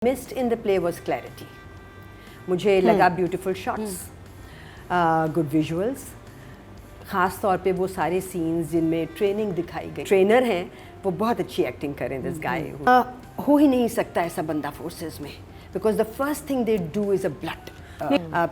Missed in the play was clarity. मुझे लगा beautiful shots, good visuals, ख़ास तौर पे वो सारे सीन्स जिनमें ट्रेनिंग दिखाई गई। ट्रेनर हैं वो बहुत अच्छी एक्टिंग करें दिस गाय। हो ही नहीं सकता ऐसा बंदा फोर्सेस में, because the first thing they do is a blood.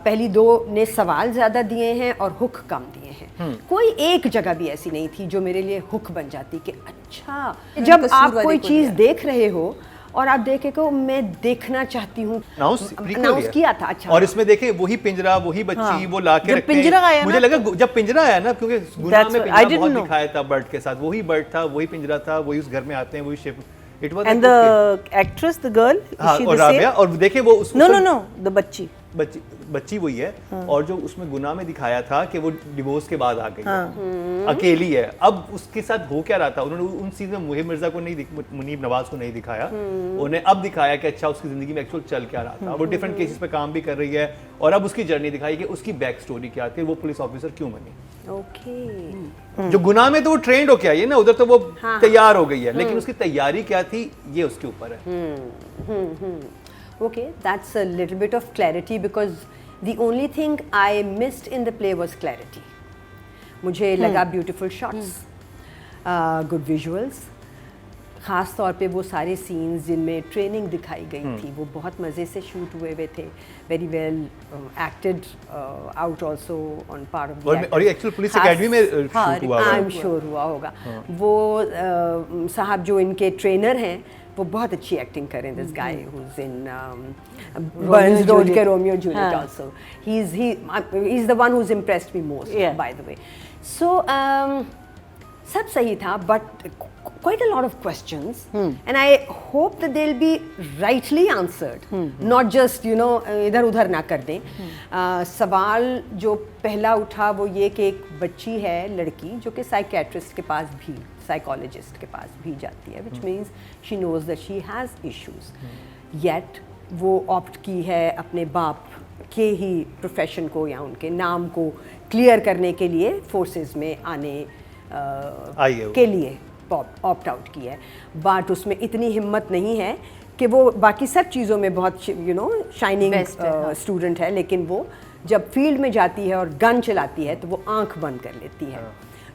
पहली दो ने सवाल ज़्यादा दिए हैं और हुक कम दिए हैं। कोई एक जगह भी ऐसी नहीं थी जो मेरे लिए हुक बन जाती कि अच्छा, जब आप कोई चीज़ देख रहे हो और आप देखे को मैं देखना चाहती हूँ। अनाउंस किया था। अच्छा, और इसमें देखे वही पिंजरा, वही बच्ची, हाँ, वो लाके रखते हैं। पिंजरा आया मुझे लगा जब पिंजरा आया ना, क्योंकि गुनाह में पिंजरा बहुत दिखाया था बर्ड के साथ, वही बर्ड था, वही पिंजरा था, वही उस घर में आते हैं, वही ship. It was and the actress, the girl, हाँ, is she और the same? और देखे वो no, the बच्ची वही है। हाँ। और जो उसमें गुनाह में दिखाया था कि वो डिवोर्स के बाद आ गई, हाँ। अकेली है। अब उसके साथ हो क्या रहा था, उन्होंने उन सीन में मुहिब मिर्जा को नहीं, मुनीब नवाज को नहीं दिखाया, उन्हें अब दिखाया कि अच्छा उसकी जिंदगी में एक्चुअल चल क्या रहा था। वो डिफरेंट केसेस पे काम भी कर रही है और अब उसकी जर्नी दिखाई कि उसकी बैक स्टोरी क्या थी, वो पुलिस ऑफिसर क्यों बनी। ओके। जो गुनाह में तो वो ट्रेंड होके आई है ना, उधर तो वो तैयार हो गई है, लेकिन उसकी तैयारी क्या थी ये उसके ऊपर है। Okay, that's a little bit of clarity because the only thing I missed in the play was clarity. मुझे लगा beautiful shots, good visuals, ख़ास तौर पे वो सारे सीन्स जिनमें ट्रेनिंग दिखाई गई थी वो बहुत मज़े से शूट हुए थे। Very well acted out also on part of the. और ये एक्चुअल पुलिस एकेडमी में शूट हुआ होगा। आई एम श्योर हुआ होगा। वो साहब जो इनके ट्रेनर हैं वो बहुत अच्छी एक्टिंग करें this guy who's in Burns Road के Romeo and Juliet also. He's the one who's impressed me most, by the way. So सब सही था, but quite a lot of questions, and I hope that they'll be rightly answered, not just इधर उधर ना कर दें। सवाल जो पहला उठा वो ये कि एक बच्ची है, लड़की, जो कि साइकेट्रिस्ट के पास भी, साइकोलॉजिस्ट के पास भी जाती है, which means she knows that she has issues, yet वो ऑप्ट की है अपने बाप के ही प्रोफेशन को या उनके नाम को क्लियर करने के लिए फोर्सेस में आने के लिए ऑप्ट आउट किया है। बट उसमें इतनी हिम्मत नहीं है कि वो बाकी सब चीज़ों में बहुत शाइनिंग स्टूडेंट है, लेकिन वो जब फील्ड में जाती है और गन चलाती है तो वो आंख बंद कर लेती है,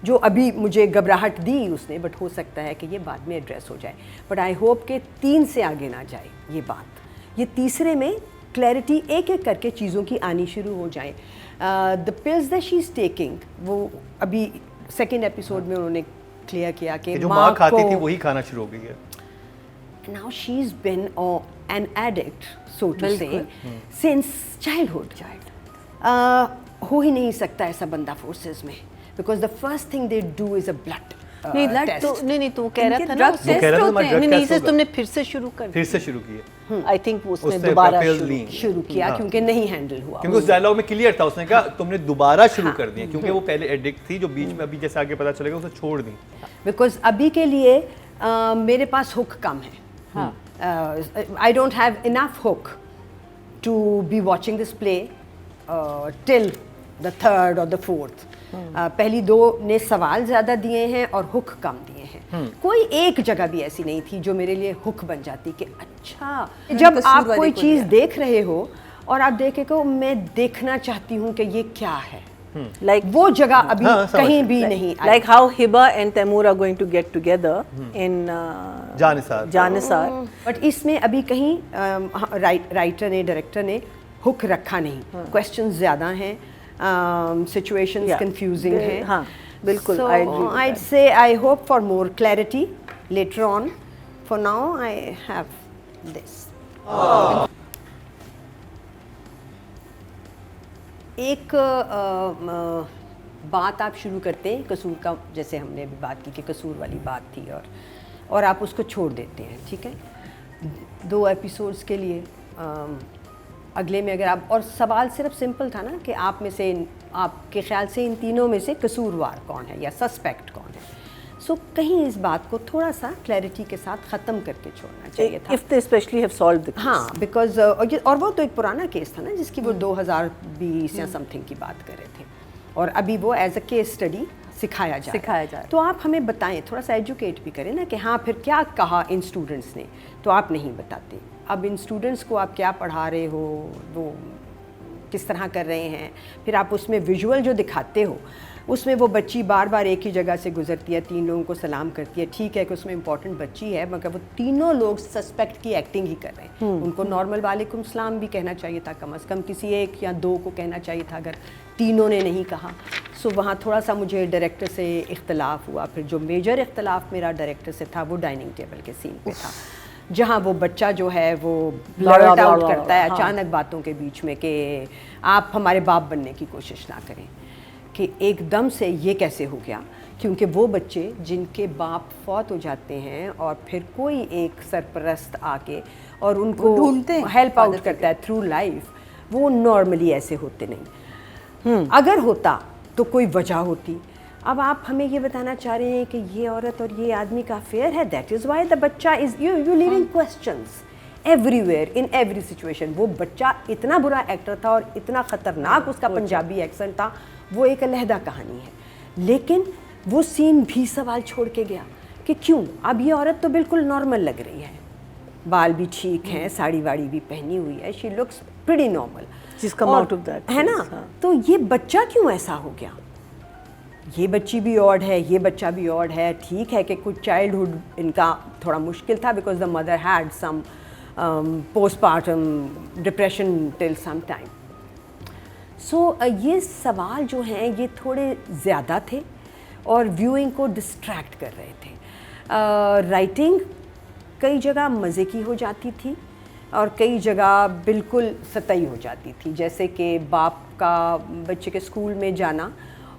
जो अभी मुझे घबराहट दी उसने, बट हो सकता है कि ये बाद में एड्रेस हो जाए। बट आई होप कि 3 से आगे ना जाए ये बात, ये तीसरे में क्लैरिटी एक एक करके चीज़ों की आनी शुरू हो जाए। The pills that she is taking, वो अभी सेकेंड एपिसोड में उन्होंने क्लियर किया कि जो माँ खाती थी वही खाना शुरू हो गई है। Now she's been an addict, so to say, since childhood. हो ही नहीं सकता ऐसा बंदा फोर्सेस में, because the first thing they do is a blood नहीं test. तो नहीं तो कह रहा था ना ड्रग टेस्ट होते हैं। नहीं इसे तुमने फिर से शुरू किया। आई थिंक उसने दोबारा शुरू किया क्योंकि नहीं हैंडल हुआ। क्योंकि उस डायलॉग में क्लियर था, उसने कहा तुमने दोबारा शुरू कर दिया, क्योंकि वो पहले एडिक्ट थी जो बीच में अभी जैसे आगे पता चलेगा उसे छोड़ दी। बिकॉज अभी के लिए मेरे पास हुक कम है। I don't have enough hook to be watching this play till the third और द फोर्थ। पहली दो ने सवाल ज़्यादा दिए हैं और हुक कम दिए हैं। कोई एक जगह भी ऐसी नहीं थी जो मेरे लिए हुक बन जाती कि अच्छा, जब आप कोई चीज़ देख रहे हो और आप देखे को मैं देखना चाहती हूँ कि ये क्या है, like वो जगह अभी कहीं भी नहीं आई। Like how Hiba and Taimur are going to get together in जानिसार। बट इसमें अभी कहीं राइटर ने, डायरेक्टर ने हुक रखा नहीं। क्वेश्चंस ज़्यादा हैं, situations confusing है। हाँ बिल्कुल। So I'd say I hope for more clarity later on. For now I have this. एक बात आप शुरू करते हैं कसूर का, जैसे हमने अभी बात की कि कसूर वाली बात थी और आप उसको छोड़ देते हैं, ठीक है, 2 एपिसोड्स के लिए। अगले में अगर आप, और सवाल सिर्फ सिंपल था ना कि आप में से, आपके ख्याल से इन तीनों में से कसूरवार कौन है या सस्पेक्ट कौन है। सो कहीं इस बात को थोड़ा सा क्लैरिटी के साथ ख़त्म करके छोड़ना चाहिए था। If they especially have solved the case. हाँ, बिकॉज और वो तो एक पुराना केस था ना जिसकी वो 2020 या समथिंग की बात कर रहे थे, और अभी वो एज अ केस स्टडी सिखाया जाए। तो आप हमें बताएं, थोड़ा सा एजुकेट भी करें ना कि हाँ फिर क्या कहा इन स्टूडेंट्स ने, तो आप नहीं बताते। अब इन स्टूडेंट्स को आप क्या पढ़ा रहे हो, वो किस तरह कर रहे हैं, फिर आप उसमें विजुअल जो दिखाते हो, उसमें वो बच्ची बार बार एक ही जगह से गुजरती है, 3 लोगों को सलाम करती है। ठीक है कि उसमें इंपॉर्टेंट बच्ची है, मगर वो तीनों लोग सस्पेक्ट की एक्टिंग ही कर रहे हैं। उनको नॉर्मल वालेकुम सलाम भी कहना चाहिए था, कम से कम किसी एक या 2 को कहना चाहिए था, अगर तीनों ने नहीं कहा। सो वहाँ थोड़ा सा मुझे डायरेक्टर से इख्तलाफ हुआ। फिर जो मेजर इख्तलाफ मेरा डायरेक्टर से था वो डाइनिंग टेबल के सीन पे था, जहाँ वो बच्चा जो है वो ब्लर्ट आउट करता है अचानक बातों के बीच में कि आप हमारे बाप बनने की कोशिश ना करें। कि एकदम से ये कैसे हो गया, क्योंकि वो बच्चे जिनके बाप फौत हो जाते हैं और फिर कोई एक सरपरस्त आके और उनको ढूंढते हेल्प आउट करता है थ्रू लाइफ, वो नॉर्मली ऐसे होते नहीं। अगर होता तो कोई वजह होती। अब आप हमें ये बताना चाह रहे हैं कि ये औरत और ये आदमी का अफेयर है, दैट इज़ वाई द बच्चा is you living questions everywhere in every situation. वो बच्चा इतना बुरा एक्टर था और इतना ख़तरनाक उसका पंजाबी एक्सेंट था, वो एक अलहदा कहानी है। लेकिन वो सीन भी सवाल छोड़ के गया कि क्यों, अब ये औरत तो बिल्कुल नॉर्मल लग रही है, बाल भी ठीक हैं, साड़ी वाड़ी भी पहनी हुई है, शी लुक्स प्रीटी नॉर्मल, है ना। तो ये बच्चा क्यों ऐसा हो गया? ये बच्ची भी ऑड है, ये बच्चा भी ऑड है। ठीक है कि कुछ चाइल्डहुड इनका थोड़ा मुश्किल था because the mother had some postpartum depression till some time. So ये सवाल जो हैं ये थोड़े ज़्यादा थे और व्यूइंग को डिस्ट्रैक्ट कर रहे थे। राइटिंग कई जगह मज़े की हो जाती थी और कई जगह बिल्कुल सतही हो जाती थी, जैसे कि बाप का बच्चे के स्कूल में जाना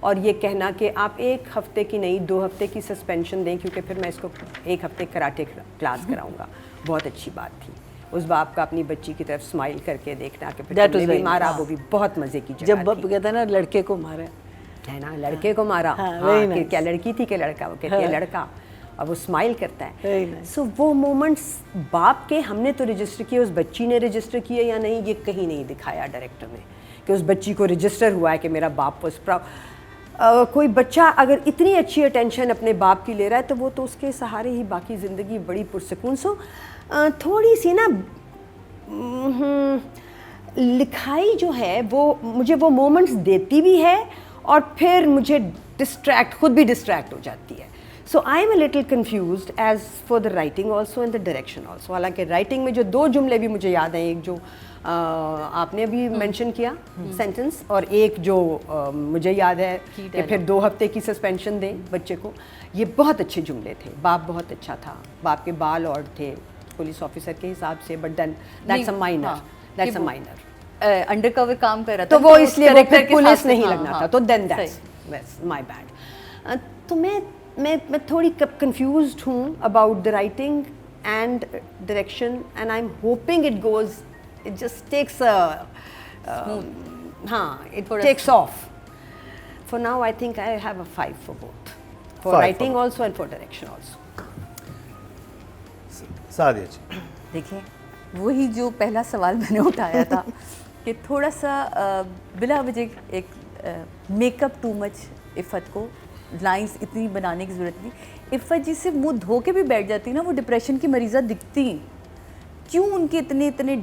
और ये कहना कि आप 1 हफ़्ते की नहीं 2 हफ़्ते की सस्पेंशन दें क्योंकि फिर मैं इसको 1 हफ़्ते कराटे क्लास कराऊंगा। बहुत अच्छी बात थी। उस बाप का अपनी बच्ची की तरफ स्माइल करके देखना कि फिर तुमने भी मारा, वो भी बहुत मज़े की जगह जब बाप कहता ना लड़के को मारा है ना, लड़के को मारा। कि क्या लड़की थी कि लड़का, वो कहती है लड़का, और वो स्माइल करता है। सो वो मोमेंट्स बाप के हमने तो रजिस्टर किए, उस बच्ची ने रजिस्टर किए या नहीं ये कहीं नहीं दिखाया डायरेक्टर ने कि उस बच्ची को रजिस्टर हुआ है कि मेरा बाप वाज प्राउड। कोई बच्चा अगर इतनी अच्छी अटेंशन अपने बाप की ले रहा है तो वो तो उसके सहारे ही बाकी ज़िंदगी बड़ी पुरसकून। सो थोड़ी सी ना लिखाई जो है वो मुझे वो मोमेंट्स देती भी है और फिर मुझे खुद भी डिस्ट्रैक्ट हो जाती है। So I am a little confused as for the writing also and the direction also. हालांकि राइटिंग में जो 2 जुमले भी मुझे याद हैं, एक जो आपने अभी मेंशन किया सेंटेंस, और एक जो मुझे याद है कि फिर 2 हफ्ते की सस्पेंशन दें बच्चे को, ये बहुत अच्छे जुमले थे। बाप बहुत अच्छा था, बाप के बाल और थे पुलिस ऑफिसर के हिसाब से, but then that's a minor undercover काम कर रहा था तो वो इसलिए वो फिर पुलिस नहीं लगना था, तो देन दैट्स माय बैड। तो मैं थोड़ी कंफ्यूज्ड हूँ about the writing and direction and I am hoping it goes, it just takes it takes off. For now I think I have a 5 for both, for writing also and for direction also. Sadia ji, देखिए वही जो पहला सवाल मैंने उठाया था कि थोड़ा सा बिला वजह एक मेकअप टू मच इफ़त को, लाइंस इतनी बनाने की ज़रूरत नहीं। इफ़त जी से मुँह धो के भी बैठ जाती ना, वो डिप्रेशन की मरीज़ा दिखती, क्यों उनके इतने